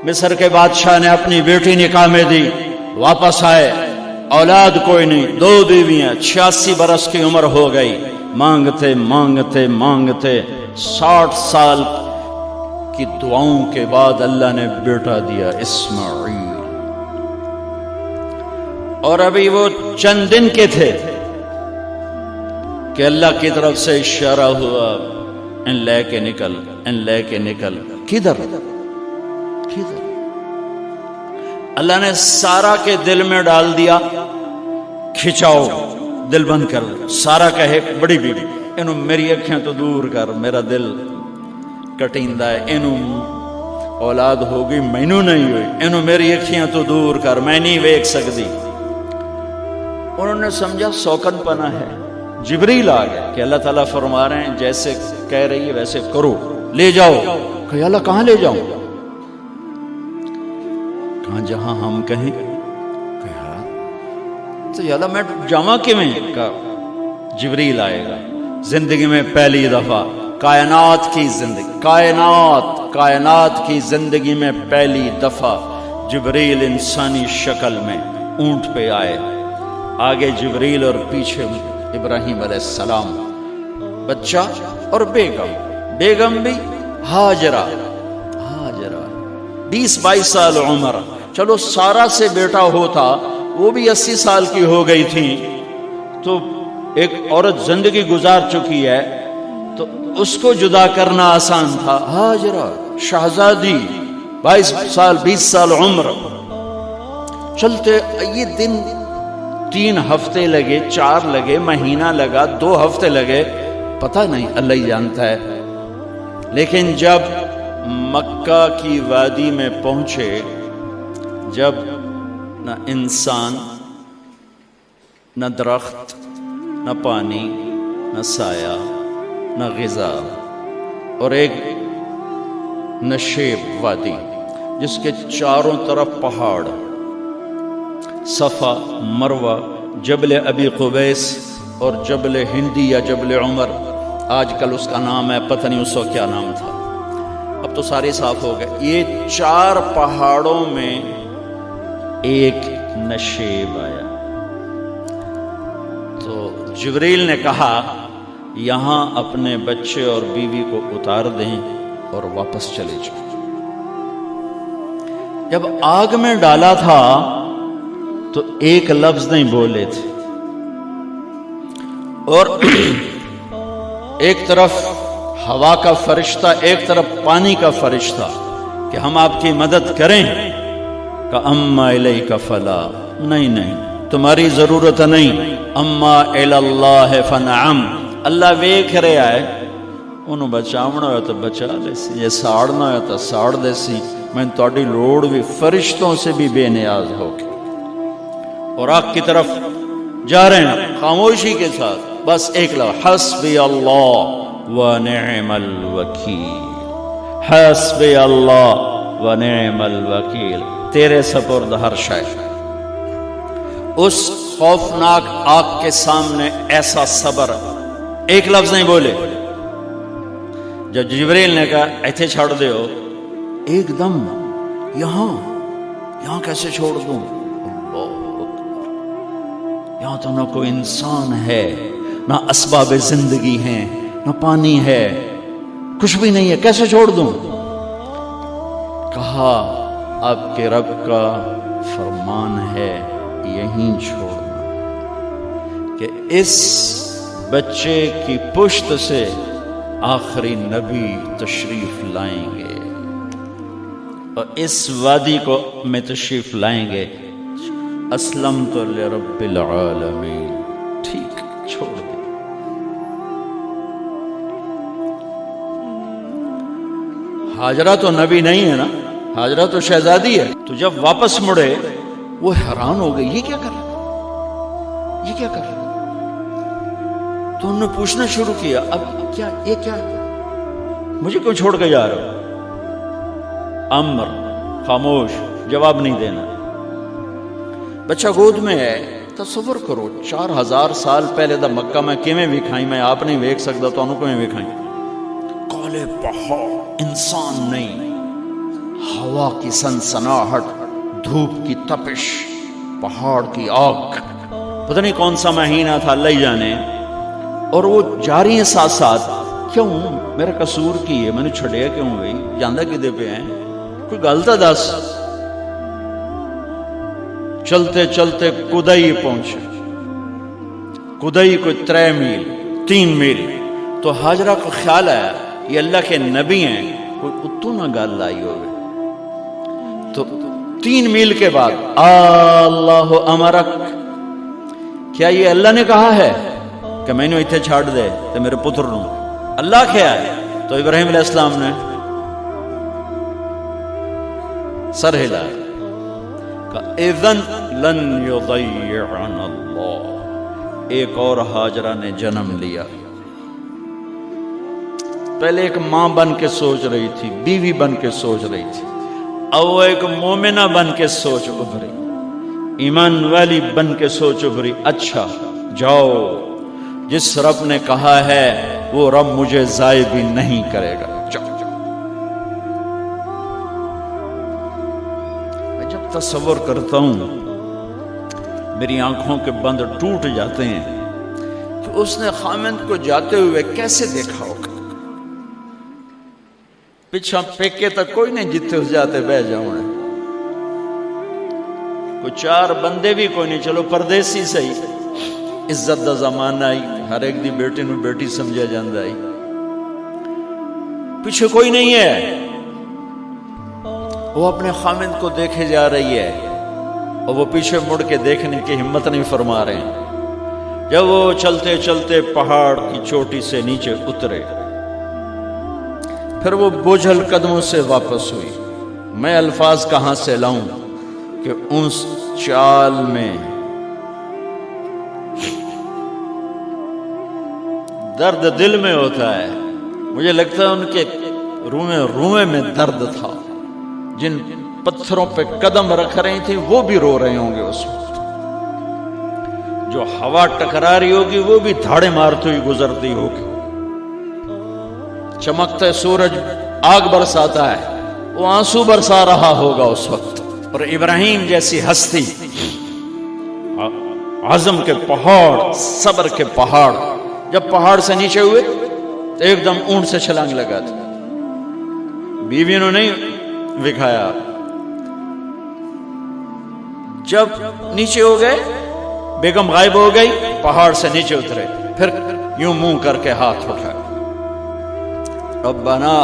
مصر کے بادشاہ نے اپنی بیٹی نکاح میں دی، واپس آئے، اولاد کوئی نہیں، 2 بیویاں، 86 برس کی عمر ہو گئی، مانگتے مانگتے مانگتے 60 سال کی دعاؤں کے بعد اللہ نے بیٹا دیا، اسماعیل۔ اور ابھی وہ چند دن کے تھے کہ اللہ کی طرف سے اشارہ ہوا، ان لے کے نکل، ان لے کے نکل۔ کدھر؟ اللہ نے سارا کے دل میں ڈال دیا، کھچاؤ، دل بند کر۔ سارا کہے بڑی بیوی، انہوں میری اکھیں تو دور کر، میرا دل کٹیندہ ہے، انہوں اولاد ہوگی مینوں نہیں ہوئی، انہوں میری اکھیں تو دور کر، میں نہیں ویکھ سکتی۔ انہوں نے سمجھا سوکن پنا ہے۔ جبریل آ گیا کہ اللہ تعالیٰ فرما رہے ہیں جیسے کہہ رہی ہے ویسے کرو، لے جاؤ۔ کہ اللہ کہاں لے جاؤں؟ کہاں جہاں ہم کہیں۔ کہا تو اللہ میں جامع کیویں؟ کہا جبریل آئے گا زندگی میں پہلی دفعہ، کائنات کی زندگی میں پہلی دفعہ جبریل انسانی شکل میں اونٹ پہ آئے، آگے جبریل اور پیچھے ابراہیم علیہ السلام، بچہ اور بیگم بھی ہاجرہ 20-22 سال عمر۔ چلو سارا سے بیٹا ہوتا، وہ بھی 80 سال کی ہو گئی تھی، تو ایک عورت زندگی گزار چکی ہے تو اس کو جدا کرنا آسان تھا۔ ہاجرہ شہزادی 20 سال عمر۔ چلتے یہ دن 3 ہفتے لگے، 4 لگے، مہینہ لگا، 2 ہفتے لگے، پتہ نہیں، اللہ ہی جانتا ہے۔ لیکن جب مکہ کی وادی میں پہنچے، جب نہ انسان، نہ درخت، نہ پانی، نہ سایہ، نہ غذا، اور ایک نشیب وادی جس کے چاروں طرف پہاڑ، صفا، مروہ، جبل ابی قبیس اور جبل ہندی یا جبل عمر، آج کل اس کا نام ہے، پتہ نہیں اس وقت کیا نام تھا، اب تو سارے صاف ہو گئے۔ یہ 4 پہاڑوں میں ایک نشیب آیا، تو جبریل نے کہا یہاں اپنے بچے اور بیوی کو اتار دیں اور واپس چلے جائیں۔ جب آگ میں ڈالا تھا تو ایک لفظ نہیں بولے تھے، اور ایک طرف ہوا کا فرشتہ، ایک طرف پانی کا فرشتہ کہ ہم آپ کی مدد کریں، کہ اما الیک فلا، نہیں تمہاری ضرورت نہیں، اما الاللہ فنعم، اللہ ویکھ رہا ہے، انہوں بچاونا ہو تو بچا دے سی، یہ ساڑنا ہو تو ساڑ دے سی، میں تہاڈی لوڑ بھی فرشتوں سے بھی بے نیاز ہو کے۔ اور آگ کی طرف جا رہے ہیں خاموشی کے ساتھ، بس ایک لفظ، حسبی اللہ ونعم الوکیل، حسبی اللہ ونعم الوکیل، تیرے سپرد ہر شے۔ اس خوفناک آگ کے سامنے ایسا صبر، ایک لفظ نہیں بولے۔ جب جبریل نے کہا ایتھے چھوڑ دے ہو، ایک دم یہاں کیسے چھوڑ دوں؟ یہاں تو نہ کوئی انسان ہے، نہ اسباب زندگی ہیں، نہ پانی ہے، کچھ بھی نہیں ہے، کیسے چھوڑ دوں؟ کہا آپ کے رب کا فرمان ہے یہیں چھوڑنا، کہ اس بچے کی پشت سے آخری نبی تشریف لائیں گے اور اس وادی کو میں تشریف لائیں گے۔ اسلمت لرب العالمین، ٹھیک چھوڑ دے۔ ہاجرہ تو نبی نہیں ہے نا، ہاجرہ تو شہزادی ہے۔ تو جب واپس مڑے وہ حیران ہو گئی، یہ کیا کر رہا، یہ کیا کر رہا؟ تو انہوں نے پوچھنا شروع کیا، اب کیا، یہ کیا، مجھے کیوں چھوڑ کے جا رہا ہو؟ امر، خاموش، جواب نہیں دینا۔ بچہ گود میں ہے، تصور کرو 4000 سال پہلے دا مکہ میں کیویں وکھائی، میں آپ نہیں ویکھ سکتا تو انہوں کیویں وکھائی؟ کالے پہاڑ، انسان نہیں، ہوا کی سنسناہٹ، دھوپ کی تپش، پہاڑ کی آگ، پتہ نہیں کون سا مہینہ تھا اللہ ہی جانے، اور وہ جاری ہیں ساتھ ساتھ. کیوں میرا قصور کی ہے، میں نے چھڑیا کیوں بھائی، جاندہ کدے پہ ہیں، کوئی غلطہ دس. چلتے چلتے کدئی پہنچے. کدئی کوئی 3 میل 3 میل. تو ہاجرہ کو خیال آیا یہ اللہ کے نبی ہیں، کوئی اتو نہ گال لائی ہوئے. تو 3 میل کے بعد اللہ امرک، کیا یہ اللہ نے کہا ہے کہ میں نے اتنے چھاڑ دے تو میرے پتر نو اللہ کیا ہے؟ تو ابراہیم علیہ السلام نے سر ہلایا کہ اذن لن یضیعنا اللہ. ایک اور ہاجرہ نے جنم لیا. پہلے ایک ماں بن کے سوچ رہی تھی، بیوی بن کے سوچ رہی تھی، اب وہ ایک مومنہ بن کے سوچ ابھری، ایمان والی بن کے سوچ ابھری. اچھا جاؤ، جس رب نے کہا ہے وہ رب مجھے ضائع بھی نہیں کرے گا. میں جب تصور کرتا ہوں میری آنکھوں کے بند ٹوٹ جاتے ہیں کہ اس نے خامند کو جاتے ہوئے کیسے دیکھا ہوگا. پیچھا پیکے تک کوئی نہیں جتے اس جاتے بہ جاؤں، کوئی 4 بندے بھی کوئی نہیں، چلو پردیسی صحیح، عزت دا زمانہ آئی، ہر ایک دی بیٹی نو بیٹی سمجھا جاندہ آئی، پیچھے کوئی نہیں ہے. وہ اپنے خامند کو دیکھے جا رہی ہے اور وہ پیچھے مڑ کے دیکھنے کی ہمت نہیں فرما رہے ہیں. جب وہ چلتے چلتے پہاڑ کی چوٹی سے نیچے اترے، پھر وہ بوجھل قدموں سے واپس ہوئی. میں الفاظ کہاں سے لاؤں کہ اس چال میں درد دل میں ہوتا ہے. مجھے لگتا ہے ان کے روئے میں درد تھا. جن پتھروں پہ قدم رکھ رہی تھی وہ بھی رو رہے ہوں گے اس وقت. جو ہوا ٹکرا رہی ہوگی وہ بھی دھاڑے مارتی ہوئی گزرتی ہوگی. چمکتا سورج آگ برساتا ہے، وہ آنسو برسا رہا ہوگا اس وقت. اور ابراہیم جیسی ہستی، عزم کے پہاڑ، صبر کے پہاڑ، جب پہاڑ سے نیچے ہوئے تو ایک دم اونٹ سے چھلانگ لگا تھا. بیوی نے نہیں دکھایا. جب نیچے ہو گئے، بیگم غائب ہو گئی، پہاڑ سے نیچے اترے، پھر یوں منہ کر کے ہاتھ اٹھائے، ربنا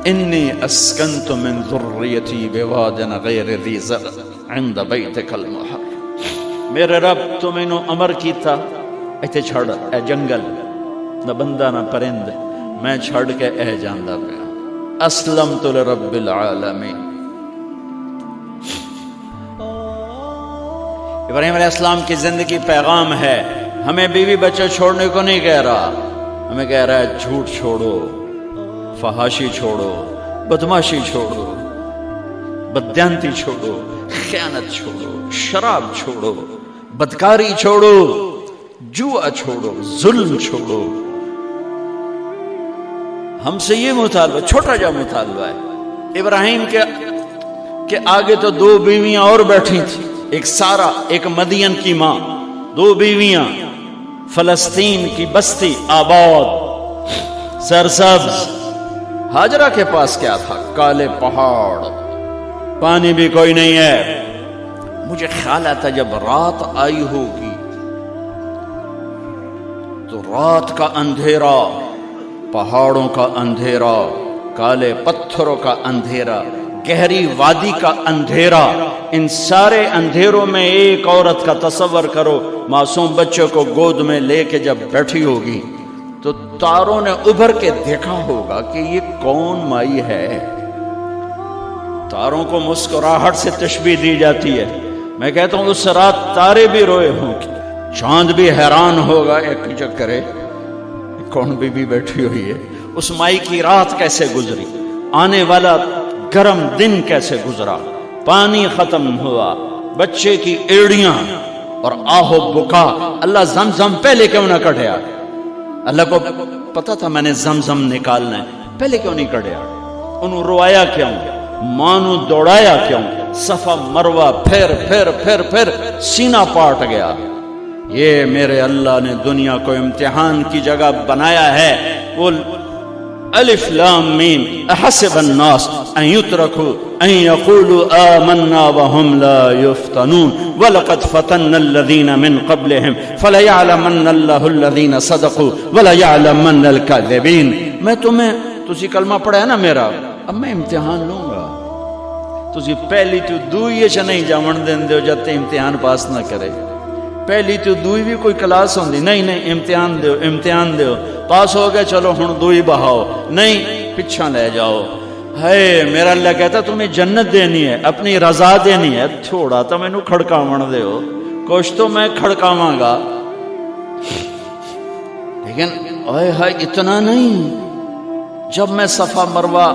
انی اسکنت من ذریتی بواد غیر ذی زرع عند بیتک المحرم. میرے رب تو میں نے امر کیتا ایتھے چھڑ، اے جنگل نہ بندہ نہ پرند، میں چھڑ کے اے جاندہ پہ اسلمت لرب العالمین. ابراہیم علیہ السلام کی زندگی پیغام ہے. ہمیں بیوی بچے چھوڑنے کو نہیں کہہ رہا، ہمیں کہہ رہا ہے جھوٹ چھوڑو، فحاشی چھوڑو، بدماشی چھوڑو، بددیانتی چھوڑو، خیانت چھوڑو، شراب چھوڑو، بدکاری چھوڑو، جوا چھوڑو، ظلم چھوڑو. ہم سے یہ مطالبہ، چھوٹا جا مطالبہ ہے. ابراہیم کے آگے تو 2 بیویاں اور بیٹھی تھیں، ایک سارا، ایک مدین کی ماں، 2 بیویاں. فلسطین کی بستی آباد، سرسبز. ہاجرہ کے پاس کیا تھا؟ کالے پہاڑ، پانی بھی کوئی نہیں ہے. مجھے خیال آتا جب رات آئی ہوگی تو رات کا اندھیرا، پہاڑوں کا اندھیرا، کالے پتھروں کا اندھیرا، گہری وادی کا اندھیرا، ان سارے اندھیروں میں ایک عورت کا تصور کرو، معصوم بچوں کو گود میں لے کے جب بیٹھی ہوگی تو تاروں نے ابھر کے دیکھا ہوگا کہ یہ کون مائی ہے. تاروں کو مسکراہٹ سے تشبیہ دی جاتی ہے. میں کہتا ہوں اس رات تارے بھی روئے ہوں گے، چاند بھی حیران ہوگا، ایک چکرے کون بی بی بیٹھی ہوئی ہے. اس مائی کی رات کیسے گزری، آنے والا گرم دن کیسے گزرا، پانی ختم ہوا، بچے کی ایڑیاں اور آہو بکا. اللہ زمزم پہلے کیوں نہ کٹیا؟ اللہ کو پتا تھا میں نے زمزم نکالنا ہے. پہلے کیوں نہیں کڑیا؟ انہوں روایا کیوں؟ مانو دوڑایا کیوں؟ صفا مروہ پھر پھر پھر پھر سینہ پاٹ گیا۔ یہ میرے اللہ نے دنیا کو امتحان کی جگہ بنایا ہے۔ وہ الف لام میم احسب الناس ان يتركوا ان يقولوا آمنا وهم لا يفتنون ولقد فتنا الذين من قبلهم فليعلمن الله الذين صدقوا وليعلمن الكاذبين۔ میں تسی کلمہ پڑھا ہے نا میرا، اب میں امتحان لوں گا۔ تسی پہلی تو دوئی چ نہیں جاون دین دیو جب تے امتحان پاس نہ کرے۔ پہلی تو دوئی بھی کوئی کلاس ہوندی نہیں، امتحان دیو امتحان دیو، پاس ہو گئے چلو ہن دوئی بہاؤ، نہیں پچھا لے جاؤ۔ ہے میرا اللہ کہتا تمہیں جنت دینی ہے، اپنی رضا دینی ہے، تھوڑا تو مینوں کھڑکاون دیو، کچھ تو میں کھڑکاواں گا، لیکن اوئے ہائے اتنا نہیں۔ جب میں صفا مروہ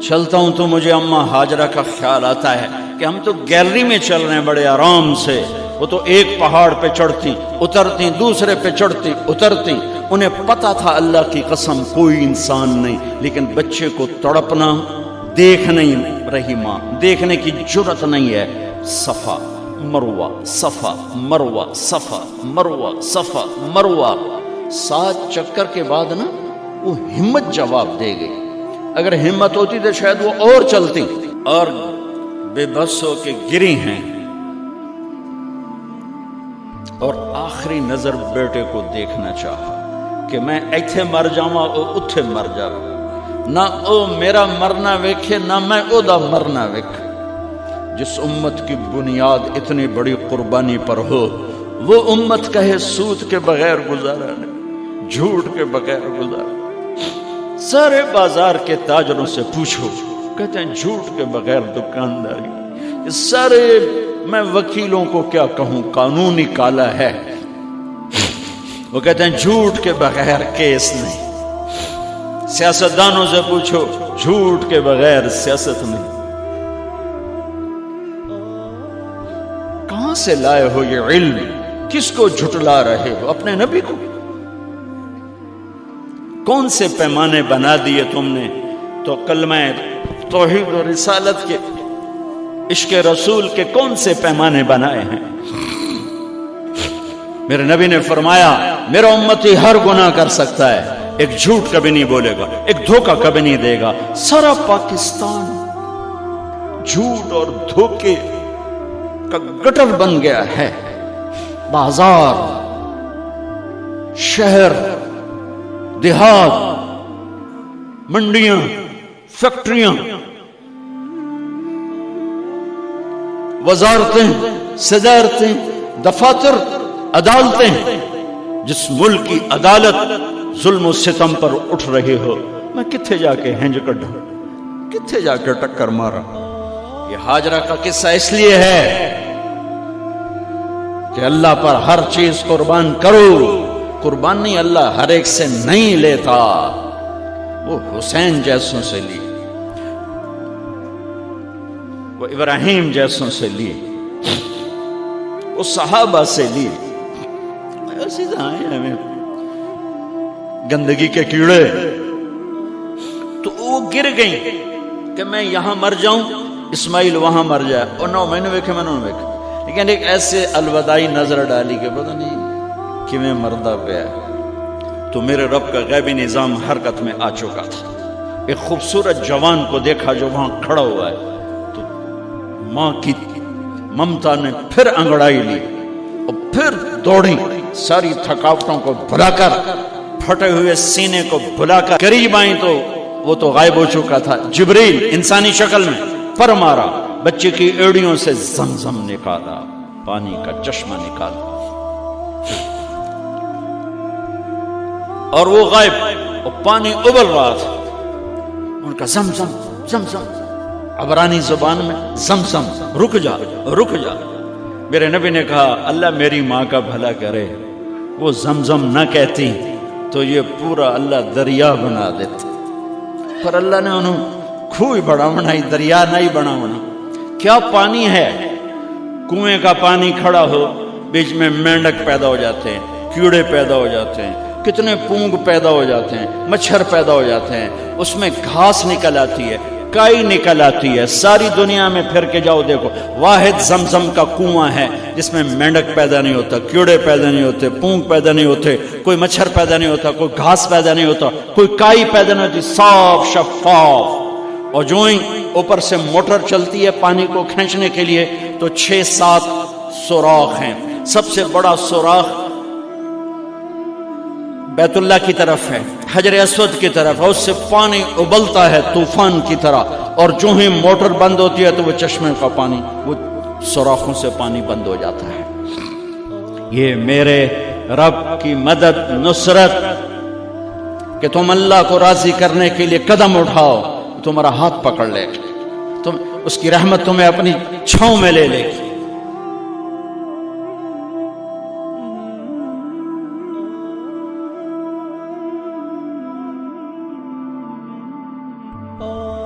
چلتا ہوں تو مجھے اماں ہاجرہ کا خیال آتا ہے کہ ہم تو گیلری میں چل رہے ہیں بڑے آرام سے، وہ تو ایک پہاڑ پہ چڑھتی اترتی، دوسرے پہ چڑھتی اترتی، انہیں پتا تھا اللہ کی قسم کوئی انسان نہیں، لیکن بچے کو تڑپنا دیکھ نہیں رہی ماں، دیکھنے کی جرت نہیں ہے۔ صفا مروہ صفا مروہ صفا مروہ صفا مروہ، 7 چکر کے بعد نا وہ ہمت جواب دے گئی۔ اگر ہمت ہوتی تو شاید وہ اور چلتی، اور بے بس ہو کے گری ہیں، اور آخری نظر بیٹے کو دیکھنا چاہا کہ میں ایتھے مر جاواں او اتھے مر جاواں، نہ او میرا مرنا ویکھے نہ میں او دا مرنا ویکھ۔ جس امت کی بنیاد اتنی بڑی قربانی پر ہو، وہ امت کہے سود کے بغیر گزارا نہیں، جھوٹ کے بغیر گزارا۔ سارے بازار کے تاجروں سے پوچھو، کہتے ہیں جھوٹ کے بغیر دکانداری۔ سارے میں وکیلوں کو کیا کہوں، قانون نکالا ہے، وہ کہتے ہیں جھوٹ کے بغیر کیس نہیں۔ سیاستدانوں سے پوچھو، جھوٹ کے بغیر سیاست نہیں۔ کہاں سے لائے ہو یہ علم؟ کس کو جھٹلا رہے ہو؟ اپنے نبی کو؟ کون سے پیمانے بنا دیے تم نے؟ تو کلمہ توحید و رسالت کے، عشق رسول کے کون سے پیمانے بنائے ہیں؟ میرے نبی نے فرمایا میرا امتی ہر گناہ کر سکتا ہے، ایک جھوٹ کبھی نہیں بولے گا، ایک دھوکہ کبھی نہیں دے گا۔ سارا پاکستان جھوٹ اور دھوکے کا گٹر بن گیا ہے۔ بازار، شہر، دیہات، منڈیاں، فیکٹریاں، وزارتیں، صدارتیں، دفاتر، عدالتیں، جس ملک کی عدالت ظلم و ستم پر اٹھ رہے ہو، میں کتھے جا کے ہنج کڈھا، کتھے جا کے ٹکر مارا۔ یہ ہاجرہ کا قصہ اس لیے ہے کہ اللہ پر ہر چیز قربان کرو۔ قربان نہیں، اللہ ہر ایک سے نہیں لیتا، وہ حسین جیسوں سے لی، وہ ابراہیم جیسوں سے لی، وہ صحابہ سے لی۔ ایسی ہمیں گندگی کے کیڑے، تو وہ گر گئیں کہ میں یہاں مر جاؤں، اسماعیل وہاں مر جائے، اور نو میں نے ویکھے میں نے ویکھے، لیکن ایک ایسے الوداعی نظر ڈالی کہ پتہ نہیں کہ میں مردہ پہ ہے۔ تو میرے رب کا غیبی نظام حرکت میں آ چکا تھا۔ ایک خوبصورت جوان کو دیکھا جو وہاں کھڑا ہوا ہے، تو ماں کی ممتا نے پھر انگڑائی لی اور پھر دوڑی، ساری تھکاوٹوں کو بھلا کر، پھٹے ہوئے سینے کو بھلا کر قریب آئیں تو وہ تو غائب ہو چکا تھا۔ جبریل انسانی شکل میں پر مارا، بچے کی ایڑیوں سے زمزم نکالا، پانی کا چشمہ نکالا، اور وہ غائب، اور پانی ابل رہا تھا۔ ان کا زمزم زمزم، عبرانی زبان میں زمزم، رک جا رک جا۔ میرے نبی نے کہا اللہ میری ماں کا بھلا کرے، وہ زمزم نہ کہتی تو یہ پورا اللہ دریا بنا دیتا، پر اللہ نے انہوں کھوئی بڑھاونا ہی، دریا نہیں بڑھاونا۔ کیا پانی ہے؟ کنویں کا پانی کھڑا ہو، بیچ میں مینڈک پیدا ہو جاتے ہیں، کیڑے پیدا ہو جاتے ہیں، کتنے پونگ پیدا ہو جاتے ہیں، مچھر پیدا ہو جاتے ہیں، اس میں گھاس نکل آتی ہے، کائی نکل آتی ہے، ساری دنیا میں پھر کے جاؤ دیکھو، واحد زمزم کا کنواں ہے جس میں مینڈک پیدا نہیں ہوتا، کیڑے پیدا نہیں ہوتے، پونگ پیدا نہیں ہوتے، کوئی مچھر پیدا نہیں ہوتا، کوئی گھاس پیدا نہیں ہوتا، کوئی کائی پیدا نہیں ہوتی، صاف شفاف۔ اور جو ہی اوپر سے موٹر چلتی ہے پانی کو کھینچنے کے لیے تو 6-7 سوراخ ہیں۔ سب سے بڑا سوراخ بیت اللہ کی طرف ہے، حجر اسود کی طرف ہے، اس سے پانی ابلتا ہے طوفان کی طرح، اور جو ہی موٹر بند ہوتی ہے تو وہ چشمے کا پانی، وہ سوراخوں سے پانی بند ہو جاتا ہے۔ یہ میرے رب کی مدد، نصرت، کہ تم اللہ کو راضی کرنے کے لیے قدم اٹھاؤ، تمہارا ہاتھ پکڑ لے، تم اس کی رحمت تمہیں اپنی چھاؤں میں لے لے گی۔